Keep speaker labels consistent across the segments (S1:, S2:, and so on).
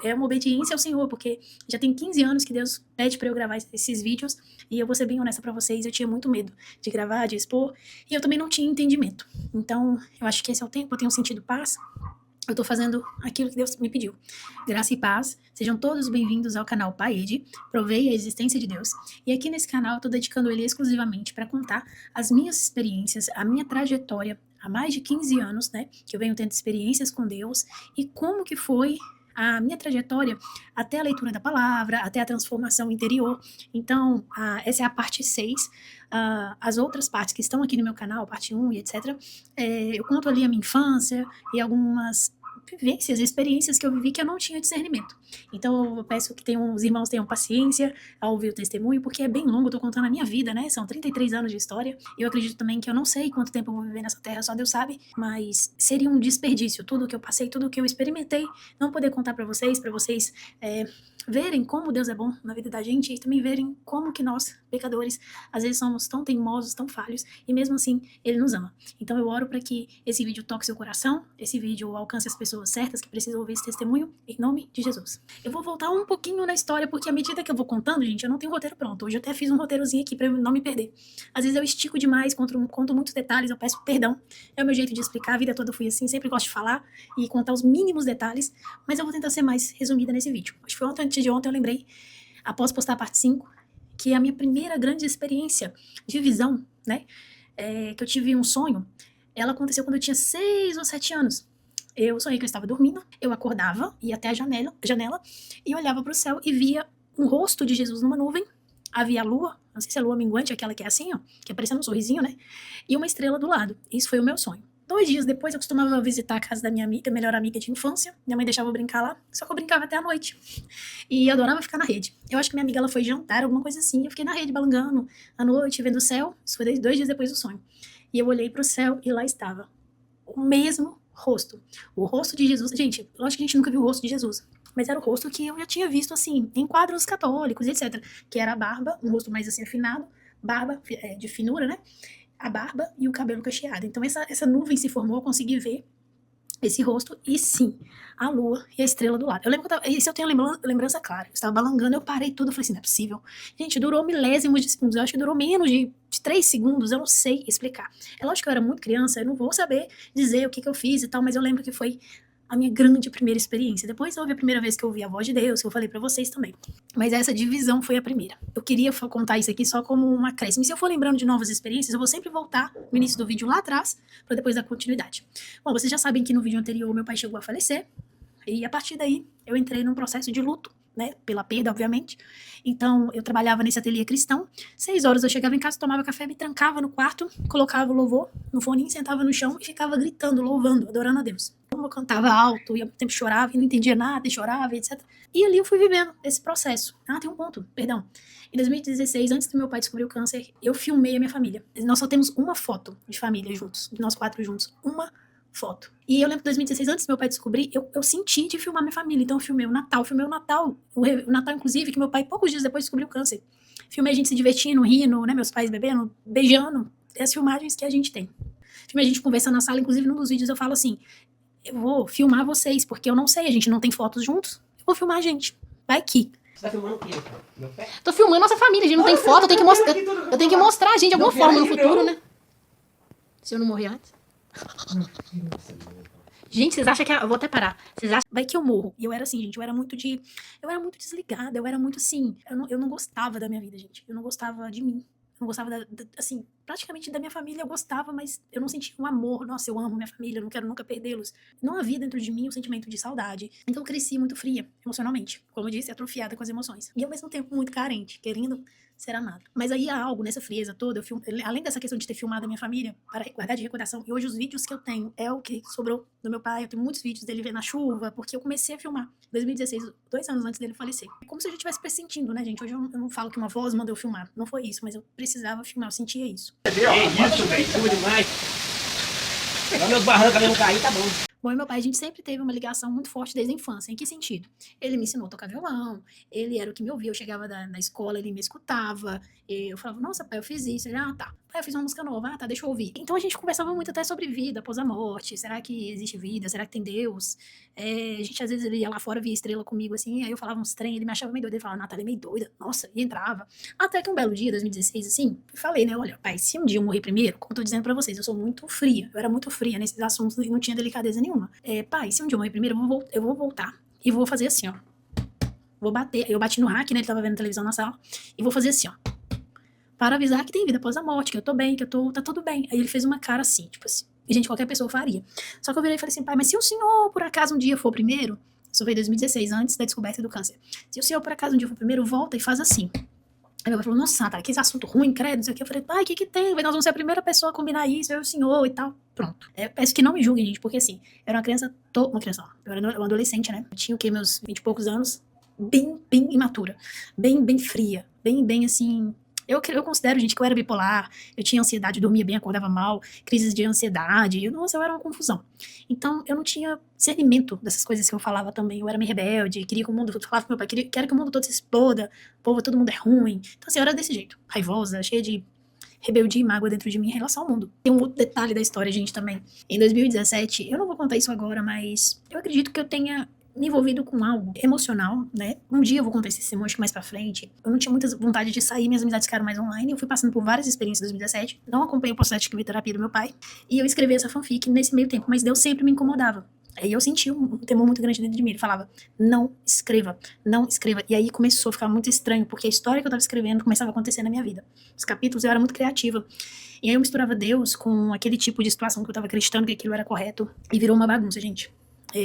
S1: é uma obediência ao Senhor, porque já tem 15 anos que Deus pede para eu gravar esses vídeos, e eu vou ser bem honesta para vocês, eu tinha muito medo de gravar, de expor, e eu também não tinha entendimento. Então, eu acho que esse é o tempo, eu tenho sentido paz, eu tô fazendo aquilo que Deus me pediu. Graça e paz, sejam todos bem-vindos ao canal Paede, provei a existência de Deus. E aqui nesse canal eu tô dedicando ele exclusivamente para contar as minhas experiências, a minha trajetória há mais de 15 anos, né, que eu venho tendo experiências com Deus, e como que foi a minha trajetória até a leitura da palavra, até a transformação interior. Então, essa é a parte 6. As outras partes que estão aqui no meu canal, parte 1 e etc., eu conto ali a minha infância e algumas vivências, experiências que eu vivi que eu não tinha discernimento. Então eu peço que os irmãos tenham paciência ao ouvir o testemunho, porque é bem longo, eu tô contando a minha vida, né? São 33 anos de história. Eu acredito também que eu não sei quanto tempo eu vou viver nessa terra, só Deus sabe, mas seria um desperdício tudo que eu passei, tudo que eu experimentei, não poder contar para vocês verem como Deus é bom na vida da gente e também verem como que nós, pecadores, às vezes somos tão teimosos, tão falhos, e mesmo assim Ele nos ama. Então eu oro para que esse vídeo toque seu coração, esse vídeo alcance as pessoas certas que precisam ouvir esse testemunho, em nome de Jesus. Eu vou voltar um pouquinho na história, porque à medida que eu vou contando, gente, eu não tenho roteiro pronto. Hoje eu até fiz um roteirozinho aqui para eu não me perder. Às vezes eu estico demais, conto muitos detalhes, eu peço perdão. É o meu jeito de explicar, a vida toda eu fui assim, sempre gosto de falar e contar os mínimos detalhes, mas eu vou tentar ser mais resumida nesse vídeo. Acho que foi antes de ontem eu lembrei, após postar a parte 5, que a minha primeira grande experiência de visão, né, que eu tive um sonho, ela aconteceu quando eu tinha 6 ou 7 anos. Eu sonhei que eu estava dormindo, eu acordava, ia até a janela e olhava para o céu e via um rosto de Jesus numa nuvem, havia a lua, não sei se é a lua minguante, aquela que é assim, ó, que é parecendo um sorrisinho, né, e uma estrela do lado. Isso foi o meu sonho. 2 dias depois, eu costumava visitar a casa da minha amiga, melhor amiga de infância. Minha mãe deixava eu brincar lá, só que eu brincava até a noite. E eu adorava ficar na rede. Eu acho que minha amiga ela foi jantar, alguma coisa assim. Eu fiquei na rede, balangando, à noite, vendo o céu. Isso foi 2 dias depois do sonho. E eu olhei para o céu e lá estava o mesmo rosto. O rosto de Jesus. Gente, eu acho que a gente nunca viu o rosto de Jesus. Mas era o rosto que eu já tinha visto, assim, em quadros católicos, etc. Que era a barba, um rosto mais assim afinado, barba de finura, né? A barba e o cabelo cacheado. Então essa nuvem se formou, eu consegui ver esse rosto e sim, a lua e a estrela do lado. Eu lembro que isso eu tenho lembrança clara. Eu estava balangando, eu parei tudo, eu falei assim, não é possível. Gente, durou milésimos de segundos, eu acho que durou menos de 3 segundos, eu não sei explicar. É lógico que eu era muito criança, eu não vou saber dizer o que eu fiz e tal, mas eu lembro que foi a minha grande primeira experiência. Depois houve a primeira vez que eu ouvi a voz de Deus, que eu falei pra vocês também. Mas essa divisão foi a primeira. Eu queria contar isso aqui só como uma acréscimo. E se eu for lembrando de novas experiências, eu vou sempre voltar no início do vídeo lá atrás, pra depois dar continuidade. Bom, vocês já sabem que no vídeo anterior meu pai chegou a falecer, e a partir daí eu entrei num processo de luto, né, pela perda, obviamente. Então eu trabalhava nesse ateliê cristão. 6 horas eu chegava em casa, tomava café, me trancava no quarto, colocava o louvor no fone, sentava no chão e ficava gritando, louvando, adorando a Deus. Eu cantava alto e ao tempo chorava e não entendia nada e chorava, etc. E ali eu fui vivendo esse processo. Tem um ponto, perdão. Em 2016, antes do meu pai descobrir o câncer, eu filmei a minha família. Nós só temos uma foto de família juntos, de nós 4 juntos. Uma foto. E eu lembro que em 2016, antes do meu pai descobrir, eu senti de filmar minha família. Então eu filmei o Natal, o Natal, inclusive, que meu pai poucos dias depois descobriu o câncer. Filmei a gente se divertindo, rindo, né, meus pais bebendo, beijando. É as filmagens que a gente tem. Filmei a gente conversando na sala, inclusive num dos vídeos eu falo assim, eu vou filmar vocês, porque eu não sei, a gente não tem fotos juntos, eu vou filmar a gente. Vai que.
S2: Você tá filmando o quê? Meu pé?
S1: Tô filmando nossa família, a gente não tem foto, eu tenho que mostrar a gente de alguma forma no futuro, né? Se eu não morrer antes. Gente, vocês acham que eu vou até parar. Vocês acham vai que eu morro? E eu era assim, gente, eu era muito desligada, eu era muito assim, eu não gostava da minha vida, gente. Eu não gostava de mim. Eu não gostava assim, praticamente da minha família eu gostava, mas eu não sentia um amor. Nossa, eu amo minha família, eu não quero nunca perdê-los. Não havia dentro de mim um sentimento de saudade. Então eu cresci muito fria, emocionalmente. Como eu disse, atrofiada com as emoções. E ao mesmo tempo muito carente, querendo ser amado. Mas aí há algo nessa frieza toda, além dessa questão de ter filmado a minha família, para guardar de recordação, e hoje os vídeos que eu tenho é o que sobrou do meu pai, eu tenho muitos vídeos dele vendo na chuva, porque eu comecei a filmar em 2016, 2 anos antes dele falecer. É como se eu já estivesse pressentindo, né, gente? Hoje eu não falo que uma voz mandou eu filmar, não foi isso, mas eu precisava filmar, eu sentia isso.
S2: É isso, velho, chuva demais. Se os barrancos ali não cair, tá bom.
S1: Bom, e meu pai, a gente sempre teve uma ligação muito forte desde a infância. Em que sentido? Ele me ensinou a tocar violão, ele era o que me ouvia, eu chegava na escola, ele me escutava, eu falava, nossa pai, eu fiz isso, ele, tá. pai, eu fiz uma música nova, ah, tá, deixa eu ouvir. Então a gente conversava muito até sobre vida após a morte, será que existe vida, será que tem Deus? A gente às vezes ele ia lá fora, via estrela comigo assim, aí eu falava uns trem, ele me achava meio doido, ele falava, Natália é meio doida, nossa, e entrava. Até que um belo dia, 2016, assim, eu falei, né, olha, pai, se um dia eu morrer primeiro, como eu tô dizendo pra vocês, eu sou muito fria, eu era muito fria nesses assuntos e não tinha delicadeza nenhuma. Pai, se um dia eu morrer primeiro, eu vou voltar e vou fazer assim, ó. Vou bater, eu bati no rack, né, ele tava vendo televisão na sala, e vou fazer assim, ó. Para avisar que tem vida após a morte, que eu tô bem, tá tudo bem. Aí ele fez uma cara assim, tipo assim. E, gente, qualquer pessoa faria. Só que eu virei e falei assim, pai, mas se o senhor, por acaso, um dia for primeiro, isso foi em 2016, antes da descoberta do câncer. Se o senhor, por acaso, um dia for primeiro, volta e faz assim. Aí meu pai falou, nossa, tá, que assunto ruim, credo, não sei o que. Eu falei, pai, o que tem? Nós vamos ser a primeira pessoa a combinar isso, eu e o senhor e tal. Pronto. Peço que não me julguem, gente, porque assim, eu era uma criança, uma criança, ó, eu era uma adolescente, né? Eu tinha o quê, meus 20 e poucos anos, bem imatura, bem fria, bem assim. Eu considero, gente, que eu era bipolar, eu tinha ansiedade, dormia bem, acordava mal, crises de ansiedade, nossa, eu era uma confusão. Então, eu não tinha discernimento dessas coisas que eu falava também, eu era meio rebelde, queria que o mundo, falava pro meu pai, quero que o mundo todo se exploda, povo, todo mundo é ruim. Então, assim, eu era desse jeito, raivosa, cheia de rebeldia e mágoa dentro de mim em relação ao mundo. Tem um outro detalhe da história, gente, também. Em 2017, eu não vou contar isso agora, mas eu acredito que eu tenha me envolvido com algo emocional, né? Um dia eu vou contar esse testemunho, acho que mais pra frente. Eu não tinha muita vontade de sair, minhas amizades ficaram mais online. Eu fui passando por várias experiências em 2017. Não acompanhei o processo de crioterapia do meu pai. E eu escrevi essa fanfic nesse meio tempo, mas Deus sempre me incomodava. Aí eu senti um temor muito grande dentro de mim. Ele falava, não escreva, não escreva. E aí começou a ficar muito estranho, porque a história que eu tava escrevendo começava a acontecer na minha vida. Os capítulos, eu era muito criativa. E aí eu misturava Deus com aquele tipo de situação que eu tava acreditando que aquilo era correto. E virou uma bagunça, gente.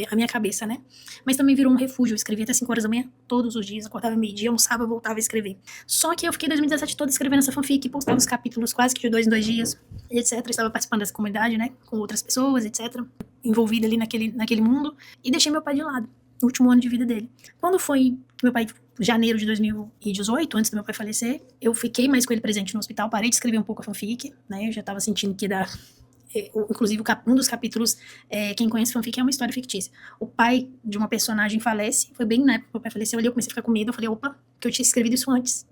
S1: A minha cabeça, né? Mas também virou um refúgio. Eu escrevia até 5 horas da manhã, todos os dias. Acordava meio-dia, almoçava, voltava a escrever. Só que eu fiquei 2017 toda escrevendo essa fanfic, postava os capítulos quase que de 2 em 2 dias, etc. Eu estava participando dessa comunidade, né? Com outras pessoas, etc. Envolvida ali naquele mundo. E deixei meu pai de lado, no último ano de vida dele. Quando foi que meu pai, janeiro de 2018, antes do meu pai falecer, eu fiquei mais com ele presente no hospital, parei de escrever um pouco a fanfic, né? Eu já tava sentindo que ia dar. Inclusive, um dos capítulos, quem conhece fanfic, é uma história fictícia. O pai de uma personagem falece, foi bem na época que meu pai faleceu, ali eu comecei a ficar com medo, eu falei, opa, que eu tinha escrevido isso antes.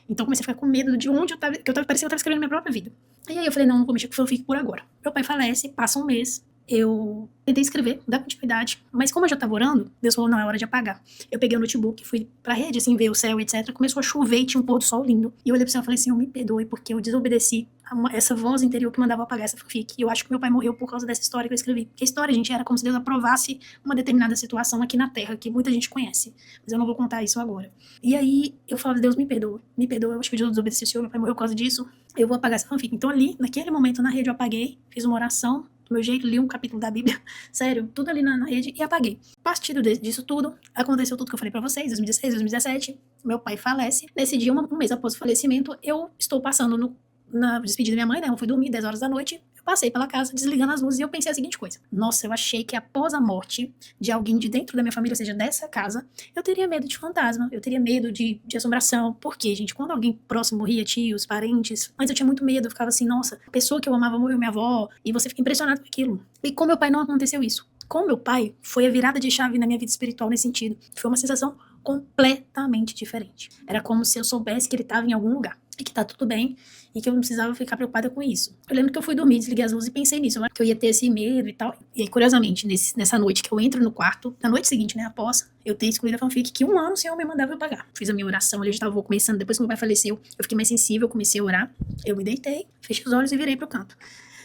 S1: Então eu comecei a ficar com medo de onde parecia que eu tava escrevendo minha própria vida. E aí eu falei, não vou mexer com fanfic por agora. Meu pai falece, passa um mês, eu tentei escrever, dar continuidade, mas como eu já tava orando, Deus falou, não, é hora de apagar. Eu peguei o notebook, fui pra rede, assim, ver o céu, etc. Começou a chover e tinha um pôr do sol lindo. E eu olhei pro céu e falei, Senhor, me perdoe, porque eu desobedeci essa voz interior que mandava eu apagar essa fanfic. E eu acho que meu pai morreu por causa dessa história que eu escrevi. Porque a história, gente, era como se Deus aprovasse uma determinada situação aqui na Terra, que muita gente conhece. Mas eu não vou contar isso agora. E aí, eu falava, Deus, me perdoa, eu acho que eu desobedeci o Senhor, meu pai morreu por causa disso, eu vou apagar essa fanfic. Então ali, naquele momento, na rede, eu apaguei, fiz uma oração, do meu jeito, li um capítulo da Bíblia, sério, tudo ali na rede, e apaguei. Partido disso tudo, aconteceu tudo que eu falei pra vocês, 2016, 2017, meu pai falece. Nesse dia, um mês após o falecimento, eu estou passando na despedida da minha mãe, né, eu fui dormir 10 horas da noite, eu passei pela casa, desligando as luzes, e eu pensei a seguinte coisa, nossa, eu achei que após a morte de alguém de dentro da minha família, ou seja, dessa casa, eu teria medo de fantasma, eu teria medo de assombração. Por quê, gente? Quando alguém próximo morria, tios, parentes, antes eu tinha muito medo, eu ficava assim, nossa, a pessoa que eu amava morreu, minha avó, e você fica impressionado com aquilo. E com meu pai não aconteceu isso. Com meu pai, foi a virada de chave na minha vida espiritual nesse sentido. Foi uma sensação completamente diferente. Era como se eu soubesse que ele estava em algum lugar, e que tá tudo bem, e que eu não precisava ficar preocupada com isso. Eu lembro que eu fui dormir, desliguei as luzes e pensei nisso, que eu ia ter esse medo e tal. E aí, curiosamente, nessa noite que eu entro no quarto, na noite seguinte, né, após eu ter excluído a fanfic, que 1 ano o Senhor me mandava eu pagar. Fiz a minha oração, ele já estava começando, depois que meu pai faleceu, eu fiquei mais sensível, comecei a orar, eu me deitei, fechei os olhos e virei pro canto.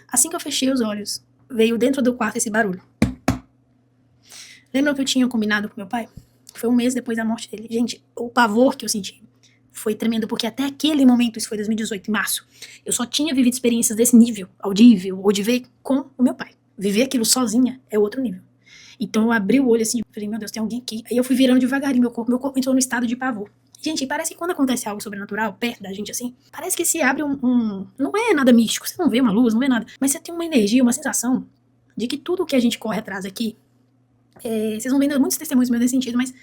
S1: Assim que eu fechei os olhos, veio dentro do quarto esse barulho. Lembram que eu tinha combinado com meu pai? Foi 1 mês depois da morte dele. Gente, o pavor que eu senti foi tremendo, porque até aquele momento, isso foi 2018, em março, eu só tinha vivido experiências desse nível, audível, ou de ver com o meu pai. Viver aquilo sozinha é outro nível. Então eu abri o olho assim, falei, meu Deus, tem alguém aqui. Aí eu fui virando devagarinho meu corpo entrou no estado de pavor. Gente, parece que quando acontece algo sobrenatural, perto da gente assim, parece que se abre não é nada místico, você não vê uma luz, não vê nada, mas você tem uma energia, uma sensação de que tudo que a gente corre atrás aqui, vocês vão vendo muitos testemunhos meus nesse sentido, mas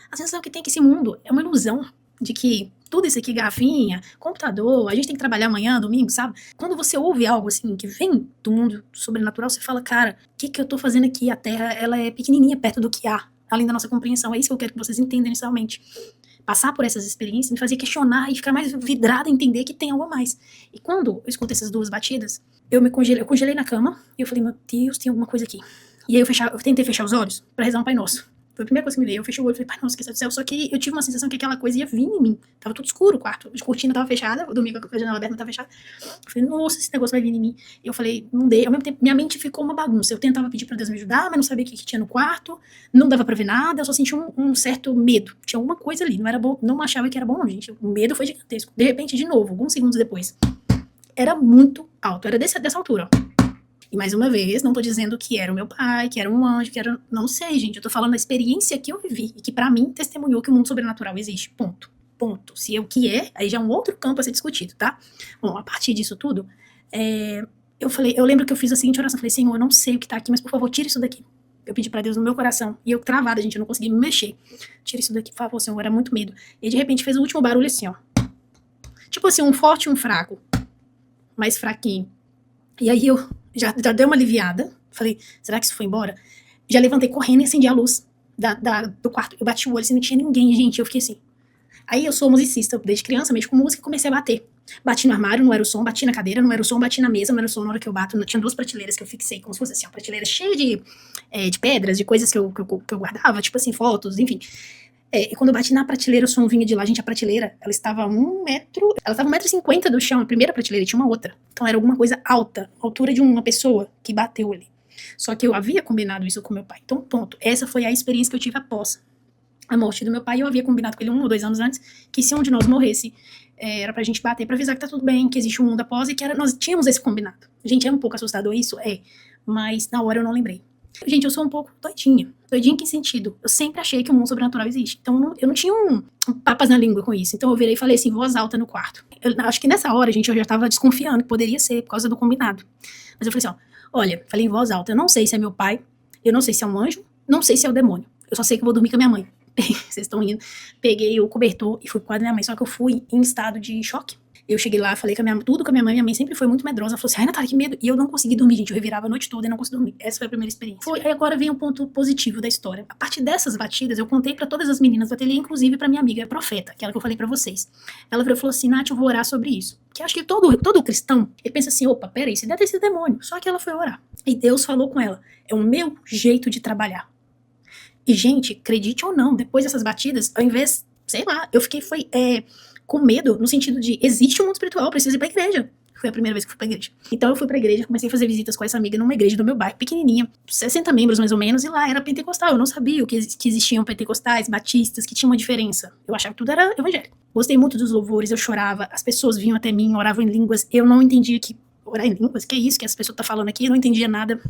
S1: a sensação que tem é que esse mundo é uma ilusão, de que tudo isso aqui, garrafinha, computador, a gente tem que trabalhar amanhã, domingo, sabe? Quando você ouve algo assim, que vem do mundo sobrenatural, você fala, cara, o que eu tô fazendo aqui? A Terra, ela é pequenininha perto do que há, além da nossa compreensão. É isso que eu quero que vocês entendam inicialmente. passar por essas experiências me fazia questionar e ficar mais vidrada a entender que tem algo a mais. E quando eu escuto essas 2 batidas, eu congelei na cama e eu falei, meu Deus, tem alguma coisa aqui. E aí eu tentei fechar os olhos pra rezar um Pai Nosso. Foi a primeira coisa que me veio. Eu fechei o olho e falei, Pai Nosso, que céu do céu. Só que eu tive uma sensação que aquela coisa ia vir em mim. Tava tudo escuro o quarto. A cortina tava fechada. Eu dormia com a janela aberta, não tava fechada. Eu falei, nossa, esse negócio vai vir em mim. E eu falei, não dei. Ao mesmo tempo, minha mente ficou uma bagunça. Eu tentava pedir pra Deus me ajudar, mas não sabia o que tinha no quarto. Não dava pra ver nada. Eu só sentia um certo medo. Tinha alguma coisa ali. Não era bom, não achava que era bom, não, gente. O medo foi gigantesco. De repente, de novo, alguns segundos depois, era muito alto. Era dessa altura, ó. E mais uma vez, não tô dizendo que era o meu pai, que era um anjo, que era... Não sei, gente. Eu tô falando da experiência que eu vivi e que pra mim testemunhou que o mundo sobrenatural existe. Ponto. Ponto. Se é o que é, aí já é um outro campo a ser discutido, tá? Bom, a partir disso tudo, eu lembro que eu fiz a seguinte oração. Falei, Senhor, eu não sei o que tá aqui, mas por favor, tira isso daqui. Eu pedi pra Deus no meu coração. E eu travada, gente, eu não consegui me mexer. Tira isso daqui, por favor, Senhor. Era muito medo. E de repente fez o último barulho assim, ó. Tipo assim, um forte e um fraco. Mais fraquinho. E aí eu já dei uma aliviada. Falei, será que isso foi embora? Já levantei correndo e acendi a luz do quarto. Eu bati o olho, assim, não tinha ninguém, gente. Eu fiquei assim. Aí eu sou musicista, desde criança, mexo com música, e comecei a bater. Bati no armário, não era o som, bati na cadeira, não era o som, bati na mesa, não era o som. Na hora que eu bato, tinha 2 prateleiras que eu fixei, como se fosse assim, uma prateleira cheia de pedras, de coisas que eu guardava, tipo assim, fotos, enfim. E quando eu bati na prateleira, o som vinha de lá. Gente, a prateleira, ela estava a 1 metro... Ela estava 1,50 m do chão, a primeira prateleira, e tinha uma outra. Então era alguma coisa alta, a altura de uma pessoa que bateu ali. Só que eu havia combinado isso com meu pai. Então, ponto. Essa foi a experiência que eu tive após a morte do meu pai. Eu havia combinado com ele 1 ou 2 anos antes, que se um de nós morresse, era pra gente bater, pra avisar que tá tudo bem, que existe um mundo após, e que nós tínhamos esse combinado. Gente, é um pouco assustador isso? Mas na hora eu não lembrei. Gente, eu sou um pouco doidinha. Doidinha em que sentido? Eu sempre achei que o mundo sobrenatural existe. Então eu não tinha um papas na língua com isso. Então eu virei e falei assim, voz alta no quarto. Eu acho que nessa hora, gente, eu já tava desconfiando que poderia ser por causa do combinado. Mas eu falei assim, ó, olha, falei em voz alta, eu não sei se é meu pai, eu não sei se é um anjo, não sei se é o demônio. Eu só sei que eu vou dormir com a minha mãe. Vocês estão rindo. Peguei o cobertor e fui pro quarto da minha mãe. Só que eu fui em estado de choque. Eu cheguei lá, falei tudo com a minha mãe. Minha mãe sempre foi muito medrosa. Ela falou assim, ai, Natália, que medo. E eu não consegui dormir, gente. Eu revirava a noite toda e não consegui dormir. Essa foi a primeira experiência. Aí agora vem o ponto positivo da história. A partir dessas batidas, eu contei pra todas as meninas do ateliê, inclusive pra minha amiga profeta, aquela que eu falei pra vocês. Ela falou assim, Nath, eu vou orar sobre isso. Que acho que todo cristão, ele pensa assim, opa, peraí, você deve ter sido demônio. Só que ela foi orar. E Deus falou com ela, é o meu jeito de trabalhar. E, gente, acredite ou não, depois dessas batidas, ao invés, sei lá, eu fiquei, com medo, no sentido de, existe um mundo espiritual, eu preciso ir pra igreja. Foi a primeira vez que fui pra igreja. Então eu fui pra igreja, comecei a fazer visitas com essa amiga numa igreja do meu bairro, pequenininha, 60 membros mais ou menos, e lá era pentecostal. Eu não sabia que existiam pentecostais, batistas, que tinha uma diferença. Eu achava que tudo era evangélico. Gostei muito dos louvores, eu chorava, as pessoas vinham até mim, oravam em línguas, eu não entendia que orar em línguas, que é isso que essa pessoa tá falando aqui, eu não entendia nada.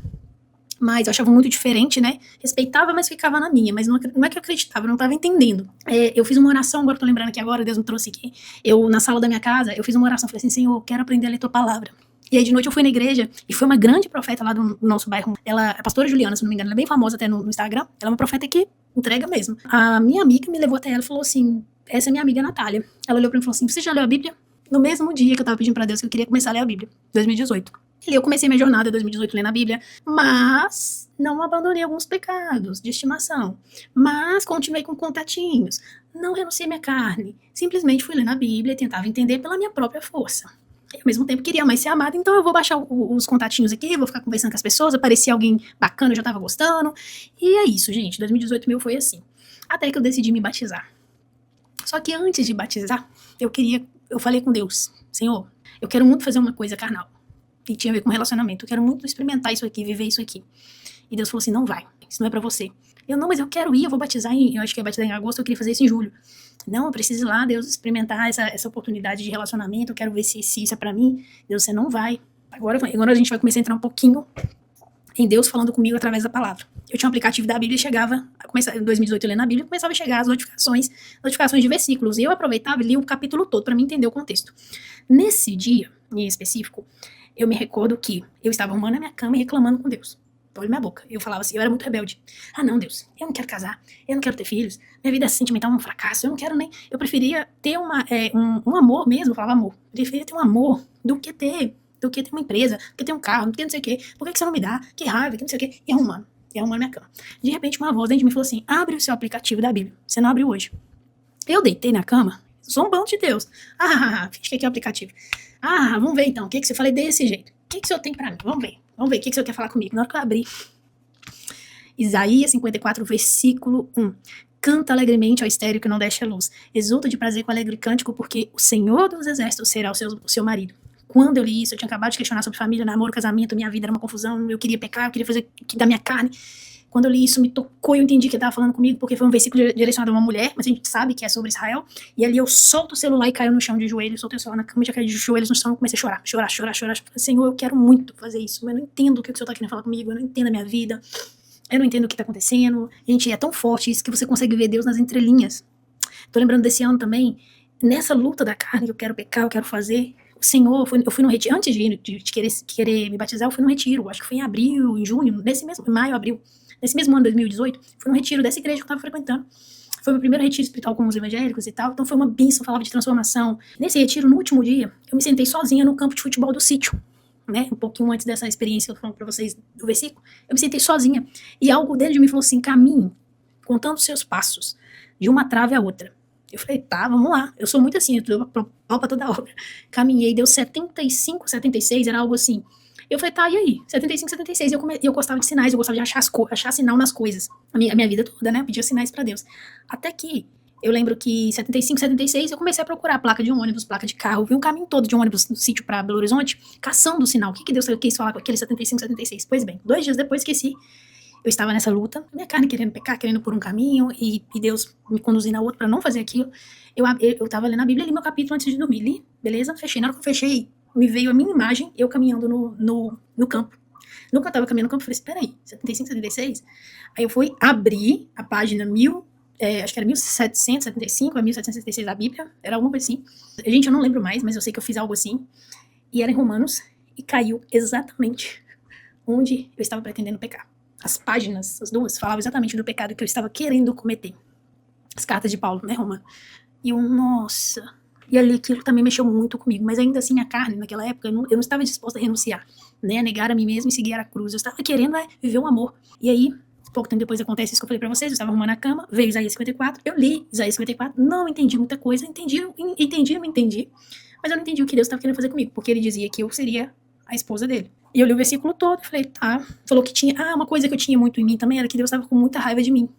S1: Mas eu achava muito diferente, né? Respeitava, mas ficava na minha. Mas não é que eu acreditava, eu não estava entendendo. Eu fiz uma oração, agora eu tô lembrando aqui agora, Deus me trouxe aqui. Na sala da minha casa, eu fiz uma oração, falei assim, Senhor, eu quero aprender a ler tua palavra. E aí de noite eu fui na igreja, e foi uma grande profeta lá do nosso bairro. Ela, a pastora Juliana, se não me engano, ela é bem famosa até no Instagram. Ela é uma profeta que entrega mesmo. A minha amiga me levou até ela e falou assim, essa é minha amiga Natália. Ela olhou pra mim e falou assim, você já leu a Bíblia? No mesmo dia que eu tava pedindo pra Deus que eu queria começar a ler a Bíblia, 2018. E eu comecei minha jornada em 2018 lendo a Bíblia, mas não abandonei alguns pecados de estimação. Mas continuei com contatinhos. Não renunciei minha carne. Simplesmente fui lendo a Bíblia e tentava entender pela minha própria força. E, ao mesmo tempo queria mais ser amada, então eu vou baixar os contatinhos aqui, vou ficar conversando com as pessoas, aparecia alguém bacana, eu já tava gostando. E é isso, gente. 2018 meu foi assim. Até que eu decidi me batizar. Só que antes de batizar, eu falei com Deus, Senhor, eu quero muito fazer uma coisa carnal. E tinha a ver com relacionamento. Eu quero muito experimentar isso aqui, viver isso aqui. E Deus falou assim, não vai, isso não é pra você. Não, mas eu quero ir, eu vou batizar eu acho que ia batizar em agosto, eu queria fazer isso em julho. Não, eu preciso ir lá, Deus, experimentar essa oportunidade de relacionamento, eu quero ver se isso é pra mim. Deus, você não vai. Agora a gente vai começar a entrar um pouquinho em Deus falando comigo através da palavra. Eu tinha um aplicativo da Bíblia e chegava, em 2018 eu lendo a Bíblia, começava a chegar as notificações de versículos. E eu aproveitava e lia o capítulo todo pra me entender o contexto. Nesse dia, em específico, eu me recordo que eu estava arrumando a minha cama e reclamando com Deus. Olha minha boca. Eu falava assim, eu era muito rebelde. Ah, não, Deus, eu não quero casar, eu não quero ter filhos, minha vida sentimental é um fracasso, eu não quero nem... Eu preferia ter um amor mesmo, eu falava amor. Eu preferia ter um amor do que ter uma empresa, do que ter um carro, do que não sei o quê. Por que você não me dá? Que raiva, que não sei o quê. E arrumando minha cama. De repente, uma voz dentro de mim falou assim, abre o seu aplicativo da Bíblia. Você não abriu hoje. Eu deitei na cama, zombando de Deus. Finge que aqui é o aplicativo. Vamos ver então, o que você falei desse jeito? O que o senhor tem pra mim? Vamos ver, o que o senhor quer falar comigo? Na hora que eu abri, Isaías 54, versículo 1. Canta alegremente ao estéril que não deixa a luz. Exulta de prazer com alegre cântico, porque o Senhor dos exércitos será o seu marido. Quando eu li isso, eu tinha acabado de questionar sobre família, namoro, casamento, minha vida era uma confusão, eu queria pecar, eu queria fazer da minha carne. Quando eu li isso, me tocou e eu entendi que ele estava falando comigo, porque foi um versículo direcionado a uma mulher, mas a gente sabe que é sobre Israel. E ali eu solto o celular e caio no chão de joelhos, soltei o celular na cama, já caí de joelhos no chão e comecei a chorar. Senhor, eu quero muito fazer isso, mas eu não entendo o que o Senhor está querendo falar comigo, eu não entendo a minha vida. Eu não entendo o que tá acontecendo. Gente, é tão forte isso que você consegue ver Deus nas entrelinhas. Tô lembrando desse ano também, nessa luta da carne que eu quero pecar, eu quero fazer. O Senhor, eu fui no retiro, antes de querer me batizar, eu fui no retiro, acho que foi em abril, em junho, em maio, abril, nesse mesmo ano, 2018, fui no retiro dessa igreja que eu tava frequentando. Foi meu primeiro retiro espiritual com os evangélicos e tal, então foi uma bênção, falava de transformação. Nesse retiro, no último dia, eu me sentei sozinha no campo de futebol do sítio. Né, um pouquinho antes dessa experiência que eu falo pra vocês do versículo, eu me sentei sozinha, e algo dentro de mim falou assim, caminhe, contando os seus passos, de uma trave à outra. Eu falei, tá, vamos lá, eu sou muito assim, eu dou pau pra toda obra. Caminhei, deu 75, 76, era algo assim. Eu falei, tá, e aí? 75, 76, eu gostava de sinais, eu gostava de achar sinal nas coisas, a minha vida toda, né, eu pedia sinais pra Deus. Até que eu lembro que em 75, 76, eu comecei a procurar placa de ônibus, placa de carro, vi um caminho todo de ônibus no sítio pra Belo Horizonte, caçando o sinal. O que Deus quis falar com aquele 75, 76? Pois bem, 2 dias depois esqueci, eu estava nessa luta, minha carne querendo pecar, querendo por um caminho, e Deus me conduzindo a outro pra não fazer aquilo. Eu tava lendo a Bíblia, li meu capítulo antes de dormir, li, beleza, fechei. Na hora que eu fechei, me veio a minha imagem, eu caminhando no campo. No que eu tava caminhando no campo, eu falei, espera aí, 75, 76? Aí eu fui abrir a página acho que era 1775 a 1776 da Bíblia, era alguma coisa assim. Gente, eu não lembro mais, mas eu sei que eu fiz algo assim. E era em Romanos, e caiu exatamente onde eu estava pretendendo pecar. As páginas, as duas, falavam exatamente do pecado que eu estava querendo cometer. As cartas de Paulo, né, Romano? E eu, nossa... E ali aquilo também mexeu muito comigo, mas ainda assim a carne, naquela época, eu não estava disposta a renunciar, né, a negar a mim mesma e seguir a cruz. Eu estava querendo viver um amor. E aí, pouco tempo depois acontece isso que eu falei pra vocês, eu estava arrumando a cama, veio Isaías 54, eu li Isaías 54, não entendi muita coisa, entendi, mas eu não entendi o que Deus estava querendo fazer comigo, porque ele dizia que eu seria a esposa dele. E eu li o versículo todo e falei, tá, falou que tinha, uma coisa que eu tinha muito em mim também era que Deus estava com muita raiva de mim,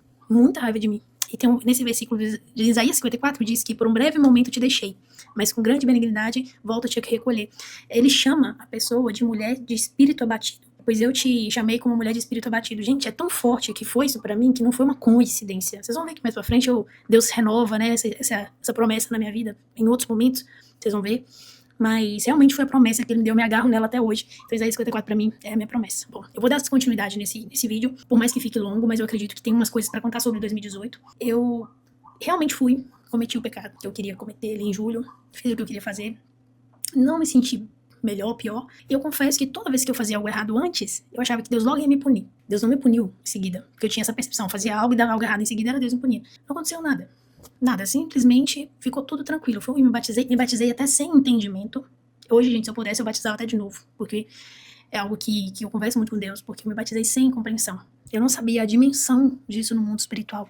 S1: e tem nesse versículo de Isaías 54, diz que por um breve momento te deixei, mas com grande benignidade volto-te a recolher. Ele chama a pessoa de mulher de espírito abatido, pois eu te chamei como mulher de espírito abatido. Gente, é tão forte que foi isso pra mim, que não foi uma coincidência. Vocês vão ver que mais pra frente Deus renova, né, essa promessa na minha vida, em outros momentos, vocês vão ver. Mas realmente foi a promessa que ele me deu, eu me agarro nela até hoje. Então Isaías 54 pra mim é a minha promessa. Bom, eu vou dar continuidade nesse vídeo, por mais que fique longo, mas eu acredito que tem umas coisas pra contar sobre 2018. Eu realmente cometi o pecado que eu queria cometer ali em julho, fiz o que eu queria fazer, não me senti melhor ou pior, e eu confesso que toda vez que eu fazia algo errado antes, eu achava que Deus logo ia me punir. Deus não me puniu em seguida, porque eu tinha essa percepção, fazia algo e dava algo errado em seguida, era Deus me punir. Não aconteceu nada. Nada, simplesmente ficou tudo tranquilo. Me batizei até sem entendimento. Hoje, gente, se eu pudesse, eu batizava até de novo, porque é algo que eu converso muito com Deus, porque eu me batizei sem compreensão. Eu não sabia a dimensão disso no mundo espiritual.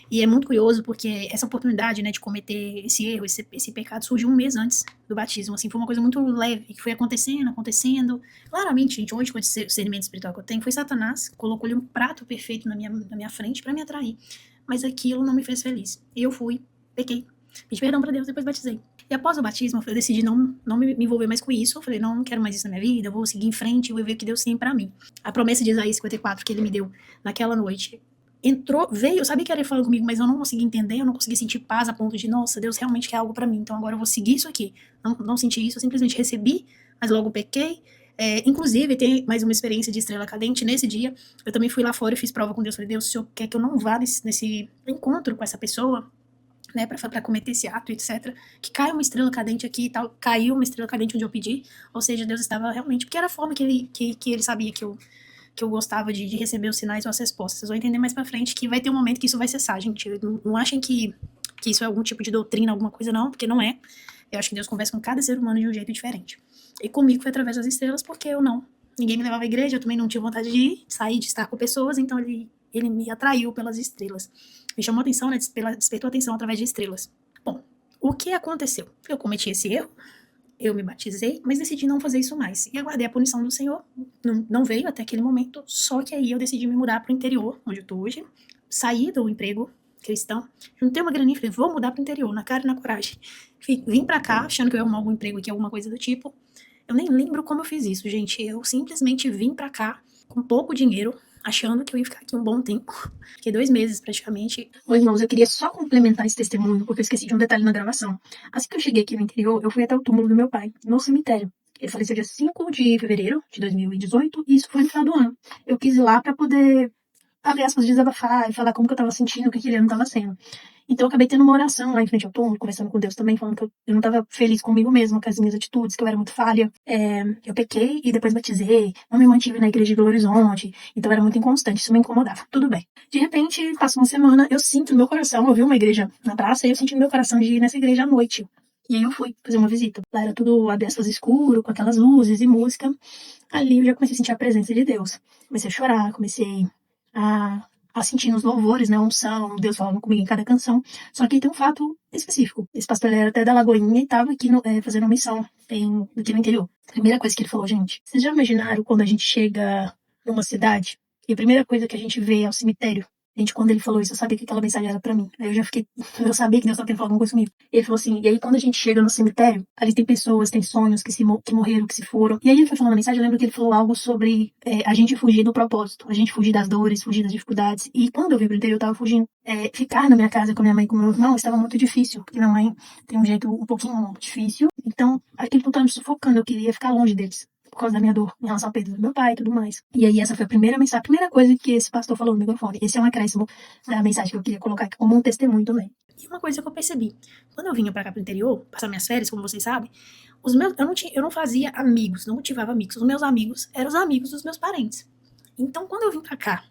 S1: E é muito curioso, porque essa oportunidade, né, de cometer esse erro, esse pecado, surgiu um mês antes do batismo. Assim, foi uma coisa muito leve, que foi acontecendo. Claramente, gente, hoje, com esse discernimento espiritual que eu tenho, foi Satanás, colocou-lhe um prato perfeito na minha frente para me atrair. Mas aquilo não me fez feliz. E eu pequei. Pedi perdão pra Deus, depois batizei. E após o batismo, eu decidi não me envolver mais com isso. Eu falei, não quero mais isso na minha vida, eu vou seguir em frente, eu vou ver o que Deus tem pra mim. A promessa de Isaías 54 que ele me deu naquela noite, veio, eu sabia que ele falando comigo, mas eu não consegui entender, eu não consegui sentir paz a ponto de, nossa, Deus realmente quer algo pra mim, então agora eu vou seguir isso aqui. Não senti isso, eu simplesmente recebi, mas logo pequei. Inclusive, tem mais uma experiência de estrela cadente. Nesse dia, eu também fui lá fora e fiz prova com Deus. Falei, Deus, o Senhor quer que eu não vá nesse encontro com essa pessoa, né, pra cometer esse ato, etc. Que caia uma estrela cadente aqui e tal. Caiu uma estrela cadente onde eu pedi. Ou seja, Deus estava realmente... Porque era a forma que ele sabia que eu gostava de receber os sinais ou as respostas. Vocês vão entender mais pra frente que vai ter um momento que isso vai cessar, gente. Não achem que isso é algum tipo de doutrina, alguma coisa, não. Porque não é. Eu acho que Deus conversa com cada ser humano de um jeito diferente. E comigo foi através das estrelas, porque ninguém me levava à igreja, eu também não tinha vontade de sair, de estar com pessoas, então ele me atraiu pelas estrelas. Me chamou a atenção, né? Despertou a atenção através de estrelas. Bom, o que aconteceu? Eu cometi esse erro, eu me batizei, mas decidi não fazer isso mais. E aguardei a punição do Senhor. Não veio até aquele momento, só que aí eu decidi me mudar para o interior, onde eu tô hoje. Saí do emprego cristão, juntei uma graninha e falei, vou mudar para o interior, na cara e na coragem. Vim para cá, achando que eu ia arrumar algum emprego aqui, alguma coisa do tipo. Eu nem lembro como eu fiz isso, gente. Eu simplesmente vim pra cá com pouco dinheiro, achando que eu ia ficar aqui um bom tempo. Fiquei 2 meses praticamente.
S3: Ô, irmãos, eu queria só complementar esse testemunho, porque eu esqueci de um detalhe na gravação. Assim que eu cheguei aqui no interior, eu fui até o túmulo do meu pai, no cemitério. Ele faleceu dia 5 de fevereiro de 2018, e isso foi no final do ano. Eu quis ir lá pra poder, abre aspas, desabafar e falar como que eu tava sentindo, o que aquele ano tava sendo. Então eu acabei tendo uma oração lá em frente ao túmulo, conversando com Deus também, falando que eu não tava feliz comigo mesma, com as minhas atitudes, que eu era muito falha. Eu pequei e depois batizei, não me mantive na igreja de Belo Horizonte, então eu era muito inconstante, isso me incomodava. Tudo bem. De repente, passa uma semana, eu sinto no meu coração, eu vi uma igreja na praça e eu senti no meu coração de ir nessa igreja à noite. E aí eu fui fazer uma visita. Lá era tudo abre aspas escuro, com aquelas luzes e música. Ali eu já comecei a sentir a presença de Deus. Comecei a chorar, comecei a sentir nos louvores, né, a unção, Deus falando comigo em cada canção. Só que tem um fato específico. Esse pastor ele era até da Lagoinha e estava aqui fazendo uma missão aqui no interior. A primeira coisa que ele falou, gente, vocês já imaginaram quando a gente chega numa cidade e a primeira coisa que a gente vê é o cemitério? Gente, quando ele falou isso, eu sabia que aquela mensagem era pra mim. Aí eu sabia que Deus estava querendo falar alguma coisa comigo. Ele falou assim, e aí quando a gente chega no cemitério, ali tem pessoas, tem sonhos que morreram, que se foram. E aí ele foi falando a mensagem, eu lembro que ele falou algo sobre a gente fugir do propósito, a gente fugir das dores, fugir das dificuldades. E quando eu vim pro interior, eu tava fugindo. Ficar na minha casa com minha mãe e com meu irmão estava muito difícil, porque minha mãe tem um jeito um pouquinho difícil. Então, aquilo tudo tava me sufocando, eu queria ficar longe deles, por causa da minha dor, em relação ao perda do meu pai e tudo mais. E aí essa foi a primeira mensagem, a primeira coisa que esse pastor falou no microfone. Esse é um acréscimo da mensagem que eu queria colocar aqui como um testemunho também.
S1: E uma coisa que eu percebi, quando eu vinha pra cá pro interior, passar minhas férias, como vocês sabem, eu não fazia amigos, não cultivava amigos. Os meus amigos eram os amigos dos meus parentes. Então, quando eu vim pra cá,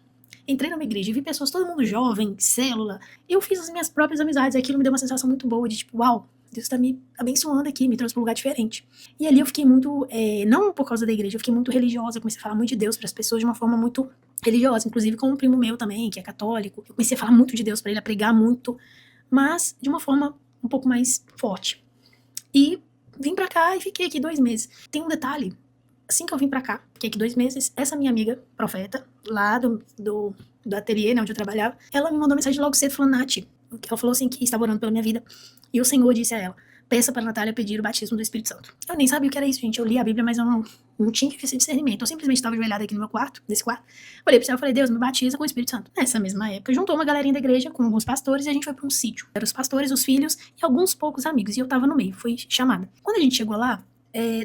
S1: entrei numa igreja e vi pessoas, todo mundo jovem, célula, eu fiz as minhas próprias amizades, e aquilo me deu uma sensação muito boa, de tipo, uau, Deus tá me abençoando aqui, me trouxe pra um lugar diferente. E ali eu fiquei muito, não por causa da igreja, eu fiquei muito religiosa, eu comecei a falar muito de Deus pras pessoas de uma forma muito religiosa, inclusive com um primo meu também, que é católico. Eu comecei a falar muito de Deus pra ele, a pregar muito, mas de uma forma um pouco mais forte. E vim pra cá e fiquei aqui 2 meses. Tem um detalhe, assim que eu vim pra cá, fiquei aqui 2 meses, essa minha amiga, profeta, lá do ateliê, né, onde eu trabalhava, ela me mandou mensagem logo cedo, falando, Nath, ela falou assim que estava orando pela minha vida, e o Senhor disse a ela, peça para Natália pedir o batismo do Espírito Santo. Eu nem sabia o que era isso, gente, eu li a Bíblia, mas eu não tinha esse discernimento, eu simplesmente estava ajoelhada aqui no meu quarto, nesse quarto, olhei pro céu e falei, Deus, me batiza com o Espírito Santo. Nessa mesma época, juntou uma galerinha da igreja com alguns pastores e a gente foi pra um sítio. Eram os pastores, os filhos e alguns poucos amigos, e eu tava no meio, fui chamada. Quando a gente chegou lá,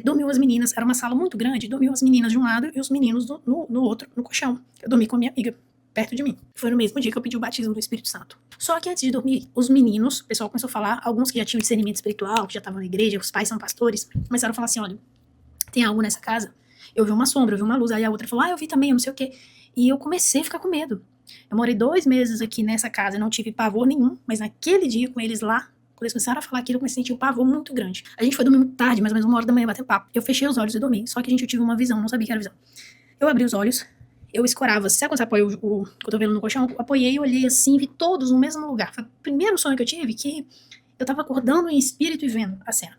S1: dormiu as meninas, era uma sala muito grande, dormiu as meninas de um lado e os meninos no outro, no colchão. Eu dormi com a minha amiga, perto de mim. Foi no mesmo dia que eu pedi o batismo do Espírito Santo. Só que antes de dormir, os meninos, o pessoal começou a falar, alguns que já tinham discernimento espiritual, que já estavam na igreja, os pais são pastores, começaram a falar assim, olha, tem algo nessa casa? Eu vi uma sombra, eu vi uma luz, aí a outra falou, eu vi também, eu não sei o quê. E eu comecei a ficar com medo. Eu morei 2 meses aqui nessa casa, não tive pavor nenhum, mas naquele dia com eles lá, quando eles começaram a falar aquilo, eu comecei a sentir um pavor muito grande. A gente foi dormir muito tarde, mais ou menos 1 hora da manhã, batendo papo. Eu fechei os olhos e dormi, só que, gente, eu tive uma visão, não sabia que era visão. Eu abri os olhos, eu escorava, sabe quando você apoia o cotovelo no colchão? Eu apoiei, olhei assim, vi todos no mesmo lugar. Foi o primeiro sonho que eu tive, que eu tava acordando em espírito e vendo a cena.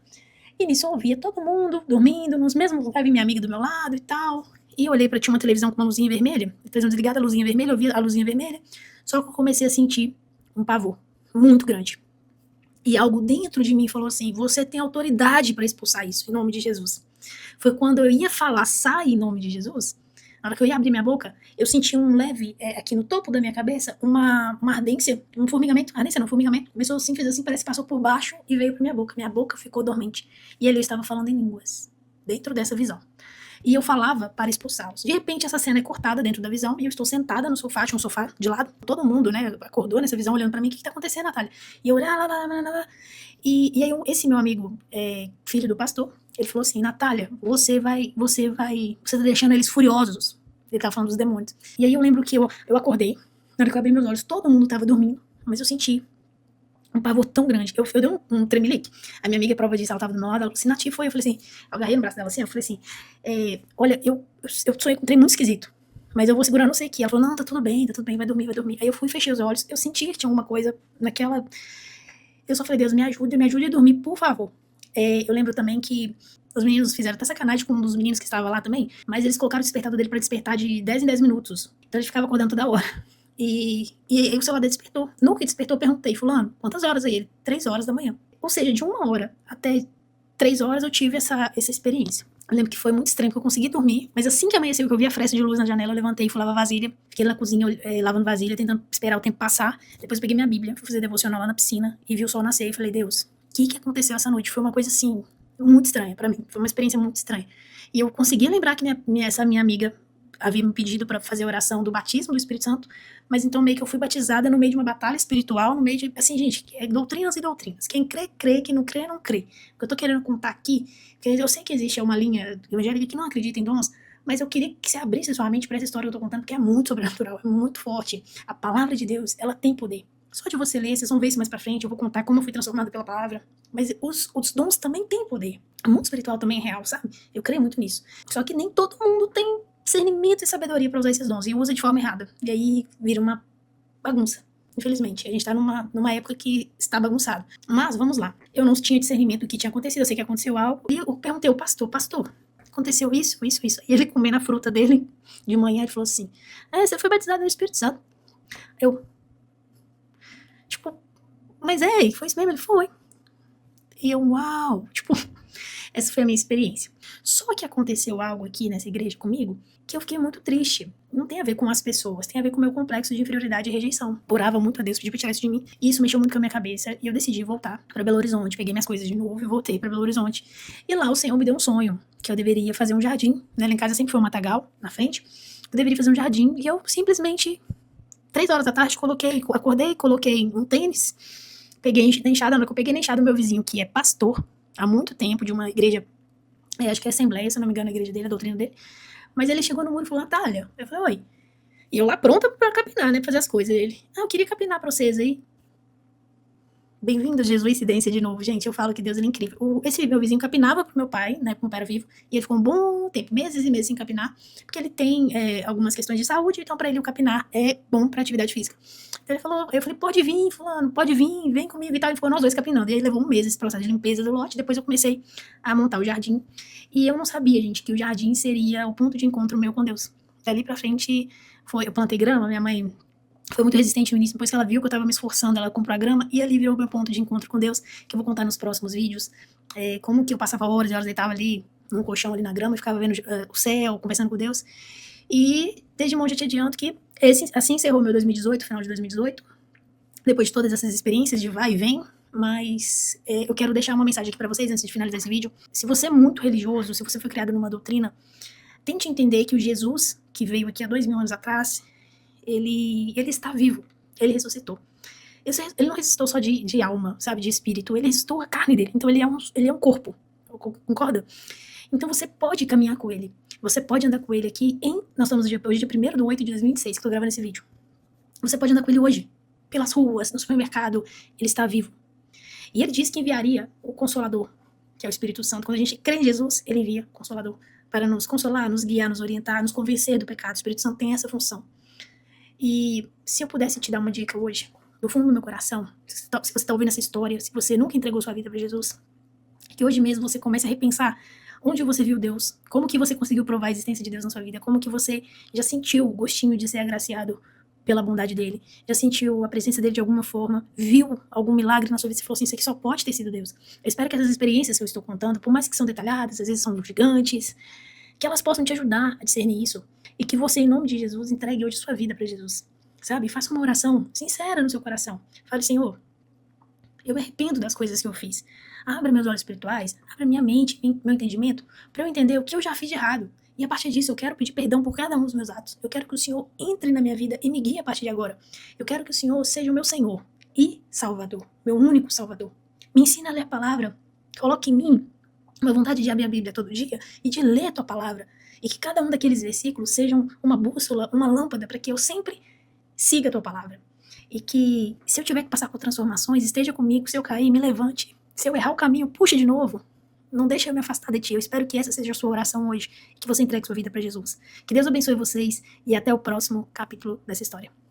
S1: E nisso eu ouvia todo mundo dormindo, nos mesmos lugares, minha amiga do meu lado e tal. E eu olhei tinha uma televisão com uma luzinha vermelha, a televisão desligada, a luzinha vermelha, eu vi a luzinha vermelha, só que eu comecei a sentir um pavor muito grande. E algo dentro de mim falou assim, você tem autoridade para expulsar isso, em nome de Jesus. Foi quando eu ia falar, sai em nome de Jesus, na hora que eu ia abrir minha boca, eu senti um leve, aqui no topo da minha cabeça, uma ardência, um formigamento, formigamento, começou assim, fez assim, parece que passou por baixo e veio pra minha boca ficou dormente. E ali eu estava falando em línguas, dentro dessa visão. E eu falava para expulsá-los. De repente, essa cena é cortada dentro da visão e eu estou sentada no sofá, tinha um sofá de lado, todo mundo, né, acordou nessa visão, olhando pra mim, o que tá acontecendo, Natália? E eu olhei, e aí esse meu amigo, filho do pastor, ele falou assim, Natália, você tá deixando eles furiosos. Ele tava falando dos demônios. E aí eu lembro que eu acordei, na hora que eu abri meus olhos, todo mundo tava dormindo, mas eu senti um pavor tão grande. Eu dei um tremelique. A minha amiga, prova disso, ela tava do meu lado, ela falou assim, Nath, foi? Eu falei assim, eu agarrei no braço dela assim, eu falei assim, olha, eu sonhei com um trem muito esquisito. mas eu vou segurar não sei o que. Ela falou, não, tá tudo bem, vai dormir, vai dormir. Aí eu fui, fechei os olhos, eu senti que tinha alguma coisa naquela... Eu só falei, Deus, me ajude a dormir, por favor. Eu lembro também que os meninos fizeram até sacanagem com um dos meninos que estava lá também, mas eles colocaram o despertador dele pra despertar de 10 em 10 minutos. Então ele ficava acordando toda hora. E o celular dele despertou. No que despertou, eu perguntei, fulano, quantas horas aí? Ele, 3 horas da manhã. Ou seja, de 1 hora até 3 horas eu tive essa experiência. Eu lembro que foi muito estranho, porque eu consegui dormir, mas assim que amanheceu, que eu vi a fresta de luz na janela, eu levantei e fui lavar vasilha. Fiquei na cozinha lavando vasilha, tentando esperar o tempo passar. Depois eu peguei minha Bíblia, fui fazer devocional lá na piscina e vi o sol nascer e falei, Deus, o que aconteceu essa noite? Foi uma coisa assim, muito estranha pra mim. Foi uma experiência muito estranha. E eu consegui lembrar que essa minha amiga havia me pedido pra fazer a oração do batismo do Espírito Santo, mas então meio que eu fui batizada no meio de uma batalha espiritual, no meio de, assim, gente, doutrinas e doutrinas. Quem crê, crê, quem não crê, não crê. O que eu tô querendo contar aqui, porque eu sei que existe uma linha evangélica que não acredita em dons, mas eu queria que você abrisse sua mente pra essa história que eu tô contando, porque é muito sobrenatural, é muito forte. A palavra de Deus, ela tem poder. Só de você ler, vocês vão ver isso mais pra frente, eu vou contar como eu fui transformada pela palavra. Mas os dons também têm poder. O mundo espiritual também é real, sabe? Eu creio muito nisso. Só que nem todo mundo tem discernimento e sabedoria pra usar esses dons, e usa de forma errada. E aí vira uma bagunça. Infelizmente, a gente tá numa época que está bagunçado. Mas, vamos lá. Eu não tinha discernimento do que tinha acontecido, eu sei que aconteceu algo. E eu perguntei ao pastor, aconteceu isso. E ele comendo a fruta dele de manhã, ele falou assim, você foi batizado no Espírito Santo. Eu, tipo, mas foi isso mesmo? Ele foi. E eu, uau, tipo, essa foi a minha experiência. Só que aconteceu algo aqui nessa igreja comigo que eu fiquei muito triste. Não tem a ver com as pessoas, tem a ver com o meu complexo de inferioridade e rejeição. Orava muito a Deus, pedi pra tirar isso de mim, e isso mexeu muito com a minha cabeça, e eu decidi voltar pra Belo Horizonte. Peguei minhas coisas de novo e voltei pra Belo Horizonte. E lá o Senhor me deu um sonho, que eu deveria fazer um jardim, né? Lá em casa sempre foi um matagal na frente. Eu deveria fazer um jardim, e eu simplesmente, 3 horas da tarde, acordei, coloquei um tênis, peguei na enxada, na hora que eu peguei na enxada do meu vizinho, que é pastor, há muito tempo, de uma igreja, acho que é Assembleia, se eu não me engano, a igreja dele, a doutrina dele. Mas ele chegou no muro e falou, Natália. Eu falei, oi. E eu lá pronta pra capinar, né, pra fazer as coisas. Ele, eu queria capinar pra vocês aí. Bem-vindo, Jesuicidência de novo, gente. Eu falo que Deus é incrível. Esse meu vizinho capinava pro meu pai, né, pro meu pai era vivo, e ele ficou um bom tempo, meses e meses sem capinar, porque ele tem algumas questões de saúde, então pra ele o capinar é bom pra atividade física. Então ele falou, eu falei, pode vir, fulano, pode vir, vem comigo e tal. Ele ficou nós dois capinando. E aí levou um mês esse processo de limpeza do lote, depois eu comecei a montar o jardim. E eu não sabia, gente, que o jardim seria o ponto de encontro meu com Deus. Dali pra frente, eu plantei grama, minha mãe foi muito resistente no início, depois que ela viu que eu tava me esforçando, ela comprou a grama, e ali virou meu ponto de encontro com Deus, que eu vou contar nos próximos vídeos, como que eu passava horas e horas, deitava ali, num colchão ali na grama, e ficava vendo o céu, conversando com Deus, e desde monte eu te adianto que assim encerrou meu 2018, final de 2018, depois de todas essas experiências de vai e vem, mas eu quero deixar uma mensagem aqui pra vocês, antes de finalizar esse vídeo. Se você é muito religioso, se você foi criado numa doutrina, tente entender que o Jesus, que veio aqui há 2000 anos atrás, ele está vivo, ele ressuscitou. Ele não ressuscitou só de alma, sabe, de espírito, ele ressuscitou a carne dele, então ele é um corpo, concorda? Então você pode caminhar com ele, você pode andar com ele aqui nós estamos hoje dia 1º de 8 de 2006, que eu tô gravando esse vídeo. Você pode andar com ele hoje, pelas ruas, no supermercado, ele está vivo. E ele disse que enviaria o Consolador, que é o Espírito Santo. Quando a gente crê em Jesus, ele envia o Consolador para nos consolar, nos guiar, nos orientar, nos convencer do pecado. O Espírito Santo tem essa função. E se eu pudesse te dar uma dica hoje, do fundo do meu coração, se você está ouvindo essa história, se você nunca entregou sua vida para Jesus, que hoje mesmo você comece a repensar onde você viu Deus, como que você conseguiu provar a existência de Deus na sua vida, como que você já sentiu o gostinho de ser agraciado pela bondade dele, já sentiu a presença dele de alguma forma, viu algum milagre na sua vida e falou assim, isso aqui só pode ter sido Deus. Eu espero que essas experiências que eu estou contando, por mais que são detalhadas, às vezes são gigantes, que elas possam te ajudar a discernir isso, e que você, em nome de Jesus, entregue hoje sua vida para Jesus, sabe? Faça uma oração sincera no seu coração. Fale, Senhor, eu me arrependo das coisas que eu fiz. Abra meus olhos espirituais, abra minha mente, meu entendimento, para eu entender o que eu já fiz de errado. E a partir disso eu quero pedir perdão por cada um dos meus atos. Eu quero que o Senhor entre na minha vida e me guie a partir de agora. Eu quero que o Senhor seja o meu Senhor e Salvador, meu único Salvador. Me ensina a ler a palavra, coloque em mim uma vontade de abrir a Bíblia todo dia e de ler a tua palavra. E que cada um daqueles versículos sejam uma bússola, uma lâmpada para que eu sempre siga a tua palavra. E que se eu tiver que passar por transformações, esteja comigo, se eu cair, me levante. Se eu errar o caminho, puxe de novo. não deixa eu me afastar de ti. Eu espero que essa seja a sua oração hoje, que você entregue sua vida para Jesus. Que Deus abençoe vocês e até o próximo capítulo dessa história.